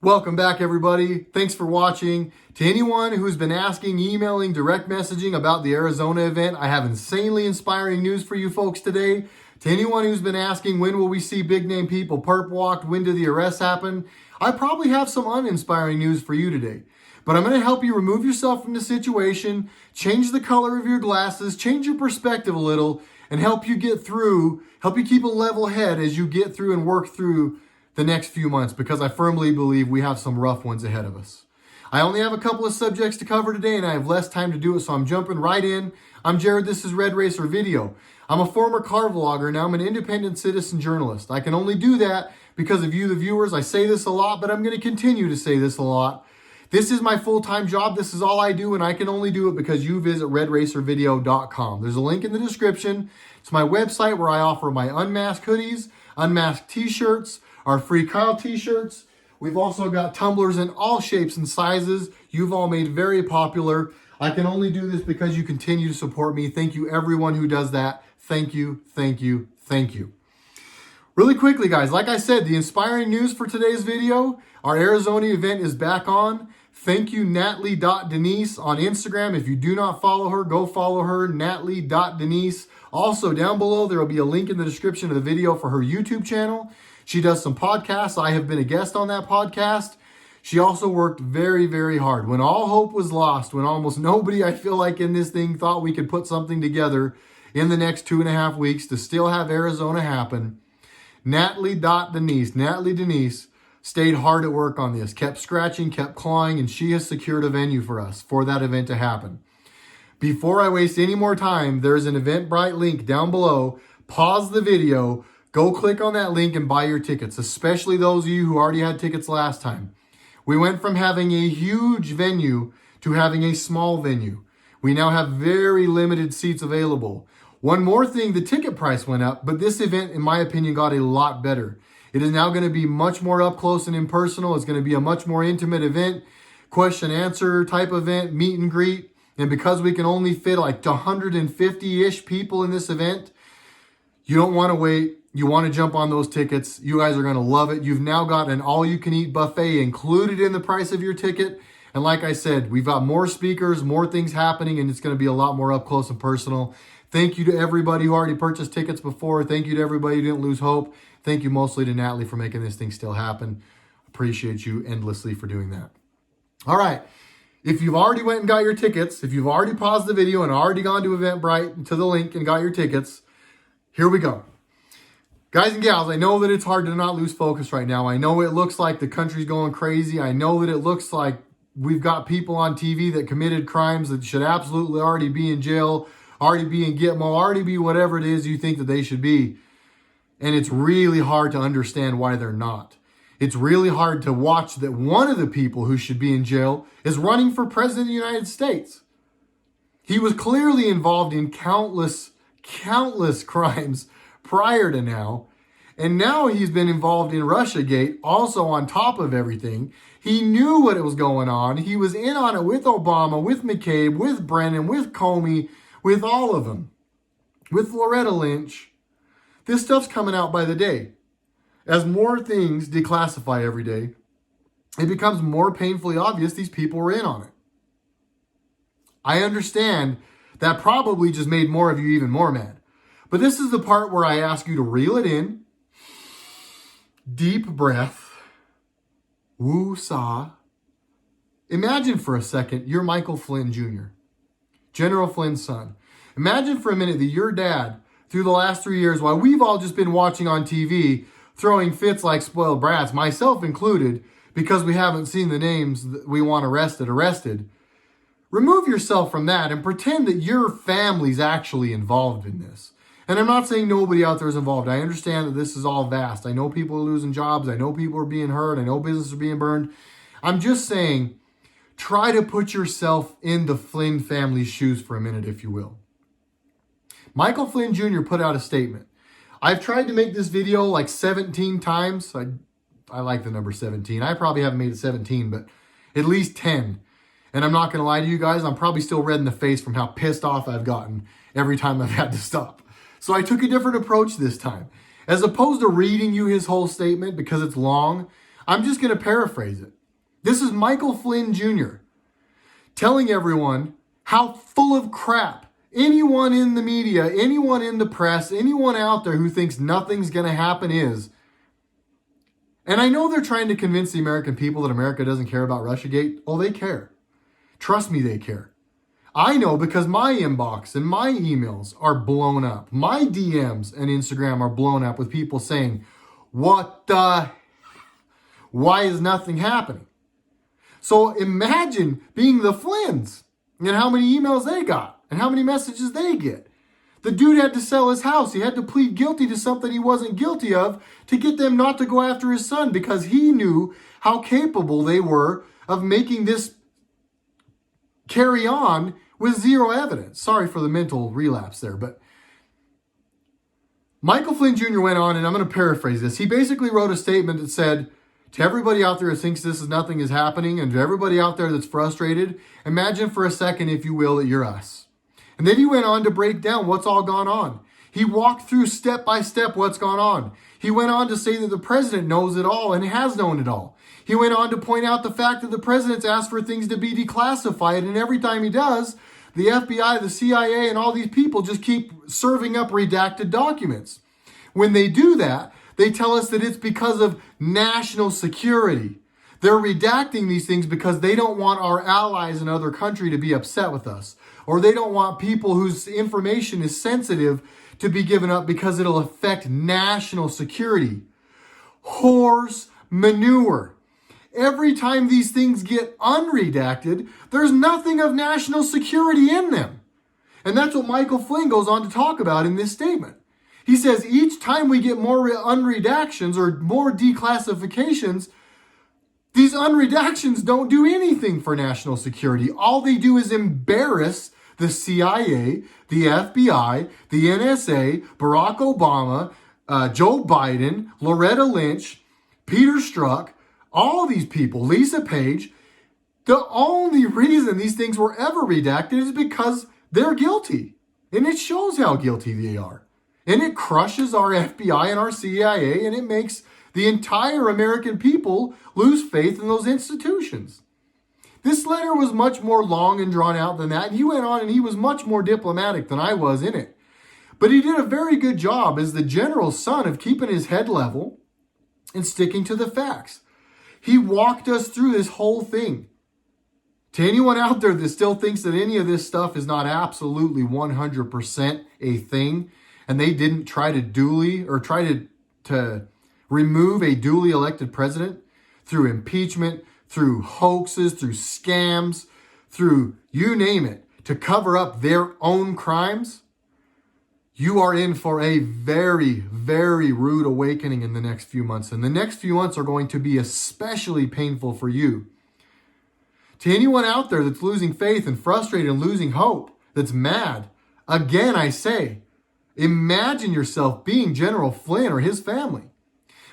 Welcome back, everybody. Thanks for watching. To anyone who's been asking, emailing, direct messaging about the Arizona event, I have insanely inspiring news for you folks today. To anyone who's been asking, when will we see big name people perp walked, when do the arrests happen, I probably have some uninspiring news for you today. But I'm going to help you remove yourself from the situation, change the color of your glasses, change your perspective a little, and help you get through, help you keep a level head as you get through and work through the next few months, because I firmly believe we have some rough ones ahead of us. I only have a couple of subjects to cover today and I have less time to do it, so I'm jumping right in. I'm Jared, this is RedRacer Video. I'm a former car vlogger, now I'm an independent citizen journalist. I can only do that because of you, the viewers. I say this a lot, but I'm going to continue to say this a lot. This is my full-time job. This is all I do, and I can only do it because you visit RedRacerVideo.com. There's a link in the description. It's my website where I offer my unmasked hoodies, unmasked t-shirts, our free Kyle t-shirts. We've also got tumblers in all shapes and sizes. You've all made very popular. I can only do this because you continue to support me. Thank you, everyone who does that. Thank you, thank you, thank you. Really quickly, guys, like I said, the inspiring news for today's video, our Arizona event is back on. Thank you, Natalie.Denise on Instagram. If you do not follow her, go follow her, Natalie.Denise. Also, down below, there will be a link in the description of the video for her YouTube channel. She does some podcasts. I have been a guest on that podcast. She also worked very, very hard. When all hope was lost, when almost nobody, I feel like, in this thing thought we could put something together in the next 2.5 weeks to still have Arizona happen, Natalie.Denise, Natalie Denise, stayed hard at work on this, kept scratching, kept clawing, and she has secured a venue for us for that event to happen. Before I waste any more time, there's an Eventbrite link down below. Pause the video, go click on that link and buy your tickets, especially those of you who already had tickets last time. We went from having a huge venue to having a small venue. We now have very limited seats available. One more thing, the ticket price went up, but this event, in my opinion, got a lot better. It is now going to be much more up close and impersonal. It's going to be a much more intimate event, question answer type event, meet and greet. And because we can only fit like 150-ish people in this event, you don't want to wait. You want to jump on those tickets. You guys are going to love it. You've now got an all-you-can-eat buffet included in the price of your ticket. And like I said, we've got more speakers, more things happening, and it's going to be a lot more up close and personal. Thank you to everybody who already purchased tickets before. Thank you to everybody who didn't lose hope. Thank you mostly to Natalie for making this thing still happen. Appreciate you endlessly for doing that. All right. If you've already went and got your tickets, if you've already paused the video and already gone to Eventbrite, to the link and got your tickets, here we go. Guys and gals, I know that it's hard to not lose focus right now. I know it looks like the country's going crazy. I know that it looks like we've got people on TV that committed crimes that should absolutely already be in jail, already be in Gitmo, already be whatever it is you think that they should be. And it's really hard to understand why they're not. It's really hard to watch that one of the people who should be in jail is running for president of the United States. He was clearly involved in countless crimes prior to now. And now he's been involved in Russiagate, also on top of everything. He knew what was going on. He was in on it with Obama, with McCabe, with Brennan, with Comey, with all of them, with Loretta Lynch. This stuff's coming out by the day. As more things declassify every day, it becomes more painfully obvious these people were in on it. I understand that probably just made more of you even more mad. But this is the part where I ask you to reel it in, deep breath, woo-saw. Imagine for a second you're Michael Flynn Jr., General Flynn's son. Imagine for a minute that your dad, through the last 3 years, while we've all just been watching on TV, throwing fits like spoiled brats, myself included, because we haven't seen the names that we want arrested. Remove yourself from that and pretend that your family's actually involved in this. And I'm not saying nobody out there is involved. I understand that this is all vast. I know people are losing jobs. I know people are being hurt. I know businesses are being burned. I'm just saying, try to put yourself in the Flynn family's shoes for a minute, if you will. Michael Flynn Jr. put out a statement. I've tried to make this video like 17 times. I like the number 17. I probably haven't made it 17, but at least 10. And I'm not going to lie to you guys, I'm probably still red in the face from how pissed off I've gotten every time I've had to stop. So I took a different approach this time. As opposed to reading you his whole statement because it's long, I'm just going to paraphrase it. This is Michael Flynn Jr. telling everyone how full of crap anyone in the media, anyone in the press, anyone out there who thinks nothing's going to happen is. And I know they're trying to convince the American people that America doesn't care about Russiagate. Oh, they care. Trust me, they care. I know because my inbox and my emails are blown up. My DMs and Instagram are blown up with people saying, what the? Why is nothing happening? So imagine being the Flynn's and how many emails they got and how many messages they get. The dude had to sell his house. He had to plead guilty to something he wasn't guilty of to get them not to go after his son because he knew how capable they were of making this carry on with zero evidence. Sorry for the mental relapse there, but Michael Flynn Jr. went on, and I'm going to paraphrase this. He basically wrote a statement that said, to everybody out there who thinks nothing is happening, and to everybody out there that's frustrated, imagine for a second, if you will, that you're us. And then he went on to break down what's all gone on. He walked through step by step what's gone on. He went on to say that the president knows it all and has known it all. He went on to point out the fact that the president's asked for things to be declassified, and every time he does, the FBI, the CIA, and all these people just keep serving up redacted documents. When they do that, they tell us that it's because of national security. They're redacting these things because they don't want our allies in other countries to be upset with us. Or they don't want people whose information is sensitive to be given up because it'll affect national security. Horse manure. Every time these things get unredacted, there's nothing of national security in them. And that's what Michael Flynn goes on to talk about in this statement. He says each time we get more unredactions or more declassifications, these unredactions don't do anything for national security. All they do is embarrass the CIA, the FBI, the NSA, Barack Obama, Joe Biden, Loretta Lynch, Peter Strzok, all these people, Lisa Page. The only reason these things were ever redacted is because they're guilty. And it shows how guilty they are. And it crushes our FBI and our CIA, and it makes the entire American people lose faith in those institutions. This letter was much more long and drawn out than that. And he went on and he was much more diplomatic than I was in it. But he did a very good job as the general's son of keeping his head level and sticking to the facts. He walked us through this whole thing. To anyone out there that still thinks that any of this stuff is not absolutely 100% a thing, and they didn't try to remove a duly elected president through impeachment, through hoaxes, through scams, through you name it, to cover up their own crimes, you are in for a very, very rude awakening in the next few months. And the next few months are going to be especially painful for you. To anyone out there that's losing faith and frustrated and losing hope, that's mad, again I say, imagine yourself being General Flynn or his family.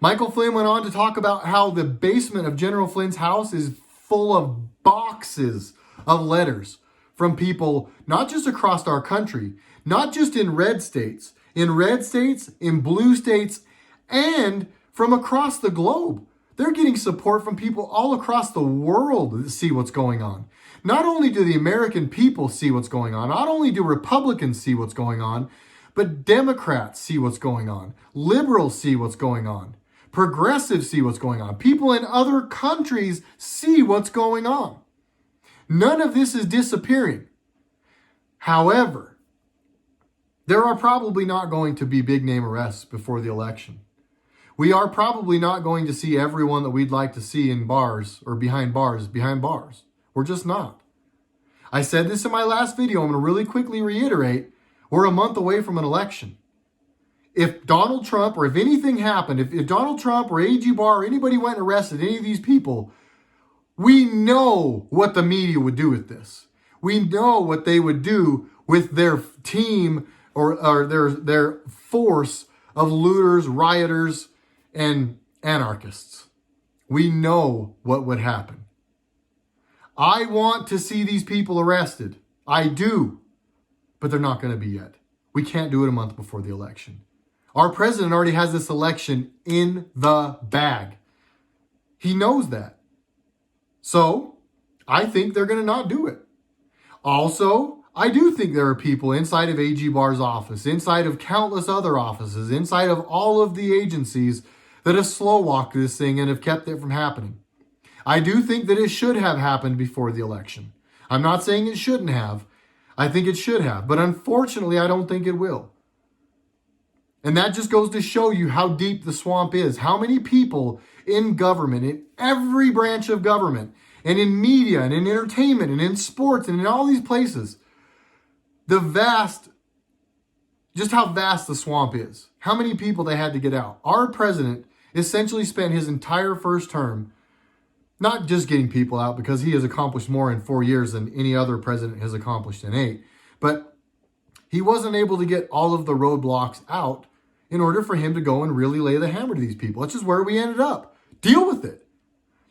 Michael Flynn went on to talk about how the basement of General Flynn's house is full of boxes of letters from people not just across our country, not just in red states, in blue states, and from across the globe. They're getting support from people all across the world that see what's going on. Not only do the American people see what's going on, not only do Republicans see what's going on, but Democrats see what's going on. Liberals see what's going on. Progressives see what's going on. People in other countries see what's going on. None of this is disappearing. However, there are probably not going to be big name arrests before the election. We are probably not going to see everyone that we'd like to see in bars or behind bars. We're just not. I said this in my last video. I'm going to really quickly reiterate. We're a month away from an election. If Donald Trump, or if anything happened, if Donald Trump or A.G. Barr or anybody went and arrested any of these people, we know what the media would do with this. We know what they would do with their team or their force of looters, rioters, and anarchists. We know what would happen. I want to see these people arrested. I do. But they're not going to be yet. We can't do it a month before the election. Our president already has this election in the bag. He knows that. So I think they're going to not do it. Also, I do think there are people inside of AG Barr's office, inside of countless other offices, inside of all of the agencies that have slow walked this thing and have kept it from happening. I do think that it should have happened before the election. I'm not saying it shouldn't have. I think it should have. But unfortunately, I don't think it will. And that just goes to show you how deep the swamp is. How many people in government, in every branch of government, and in media, and in entertainment, and in sports, and in all these places, just how vast the swamp is. How many people they had to get out. Our president essentially spent his entire first term not just getting people out, because he has accomplished more in 4 years than any other president has accomplished in 8. But he wasn't able to get all of the roadblocks out in order for him to go and really lay the hammer to these people. That's just where we ended up. Deal with it.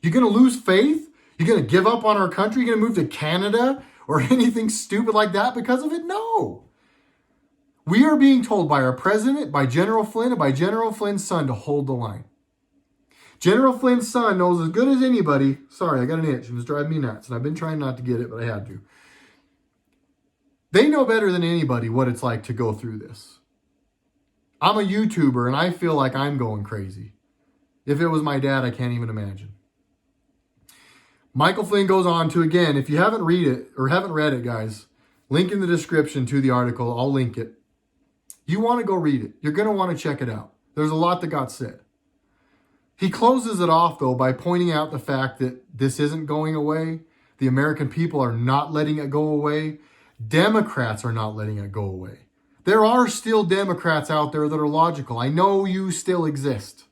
You're going to lose faith? You're going to give up on our country? You're going to move to Canada or anything stupid like that because of it? No. We are being told by our president, by General Flynn, and by General Flynn's son to hold the line. General Flynn's son knows as good as anybody. Sorry, I got an itch and it's driving me nuts. And I've been trying not to get it, but I had to. They know better than anybody what it's like to go through this. I'm a YouTuber and I feel like I'm going crazy. If it was my dad, I can't even imagine. Michael Flynn goes on to, again, if you haven't read it, guys, link in the description to the article. I'll link it. You want to go read it. You're going to want to check it out. There's a lot that got said. He closes it off, though, by pointing out the fact that this isn't going away. The American people are not letting it go away. Democrats are not letting it go away. There are still Democrats out there that are logical. I know you still exist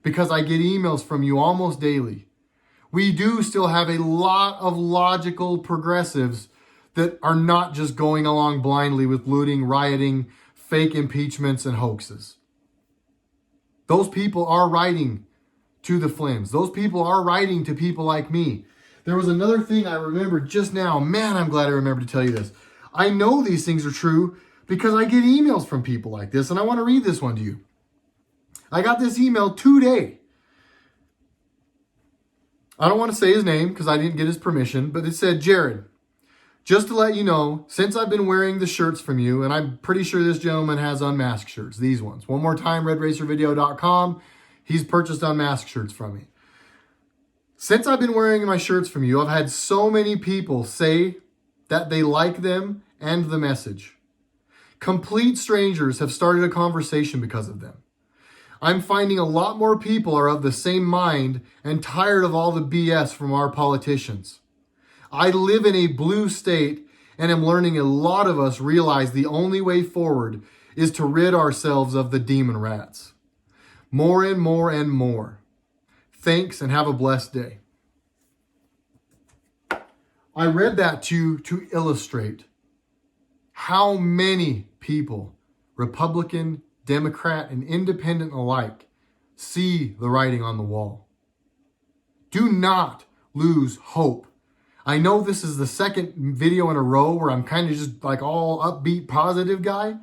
because I get emails from you almost daily. We do still have a lot of logical progressives that are not just going along blindly with looting, rioting, fake impeachments, and hoaxes. Those people are writing to the Flynns. Those people are writing to people like me. There was another thing I remembered just now. Man, I'm glad I remembered to tell you this. I know these things are true because I get emails from people like this, and I want to read this one to you. I got this email today. I don't want to say his name because I didn't get his permission, but it said, Jared, just to let you know, since I've been wearing the shirts from you, and I'm pretty sure this gentleman has unmasked shirts, these ones. One more time, RedRacerVideo.com. He's purchased unmasked shirts from me. Since I've been wearing my shirts from you, I've had so many people say that they like them and the message. Complete strangers have started a conversation because of them. I'm finding a lot more people are of the same mind and tired of all the BS from our politicians. I live in a blue state and am learning a lot of us realize the only way forward is to rid ourselves of the demon rats. More and more and more. Thanks and have a blessed day. I read that to illustrate how many people, Republican, Democrat, and Independent alike, see the writing on the wall. Do not lose hope. I know this is the second video in a row where I'm kind of just like all upbeat, positive guy,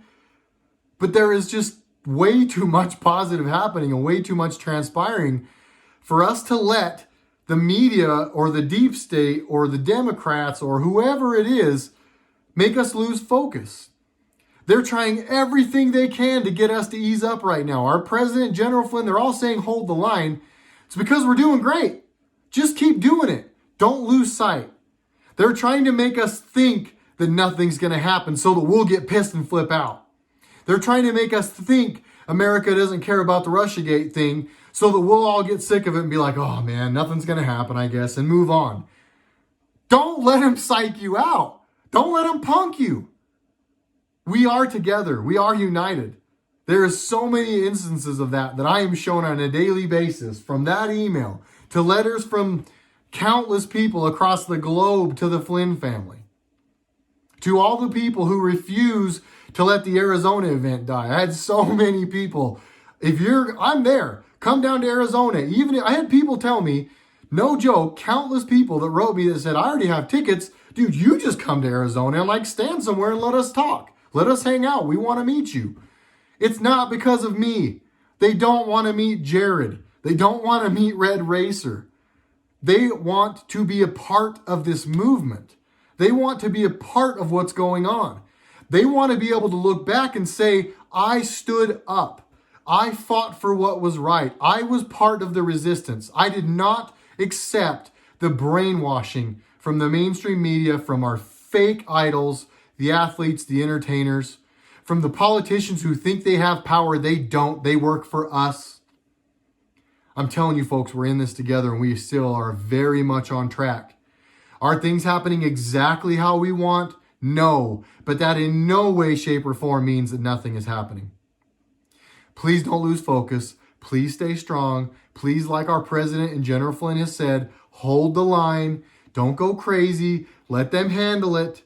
but there is just way too much positive happening and way too much transpiring for us to let the media or the deep state or the Democrats or whoever it is make us lose focus. They're trying everything they can to get us to ease up right now. Our president, General Flynn, they're all saying hold the line. It's because we're doing great. Just keep doing it. Don't lose sight. They're trying to make us think that nothing's going to happen so that we'll get pissed and flip out. They're trying to make us think America doesn't care about the Russiagate thing so that we'll all get sick of it and be like, oh man, nothing's going to happen, I guess, and move on. Don't let them psych you out. Don't let them punk you. We are together. We are united. There is so many instances of that I am shown on a daily basis, from that email to letters from countless people across the globe to the Flynn family, to all the people who refuse to let the Arizona event die. I had so many people. I'm there. Come down to Arizona. Even I had people tell me, no joke, countless people that wrote me that said, I already have tickets. Dude, you just come to Arizona and stand somewhere and let us talk. Let us hang out. We want to meet you. It's not because of me. They don't want to meet Jared. They don't want to meet RedRacer. They want to be a part of this movement. They want to be a part of what's going on. They want to be able to look back and say, I stood up. I fought for what was right. I was part of the resistance. I did not accept the brainwashing from the mainstream media, from our fake idols, the athletes, the entertainers, from the politicians who think they have power. They don't. They work for us. I'm telling you folks, we're in this together and we still are very much on track. Are things happening exactly how we want? No, but that in no way, shape, or form means that nothing is happening. Please don't lose focus. Please stay strong. Please, like our president and General Flynn has said, hold the line. Don't go crazy. Let them handle it.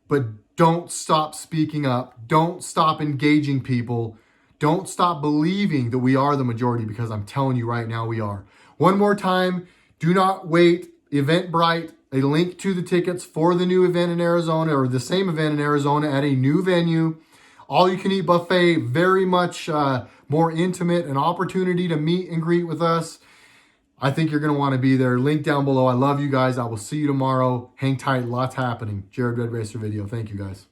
But don't stop speaking up. Don't stop engaging people. Don't stop believing that we are the majority, because I'm telling you right now we are. One more time, do not wait. Eventbrite, a link to the tickets for the new event in Arizona, or the same event in Arizona at a new venue. All you can eat buffet, very much more intimate, an opportunity to meet and greet with us. I think you're going to want to be there. Link down below. I love you guys. I will see you tomorrow. Hang tight. Lots happening. Jared RedRacer video. Thank you guys.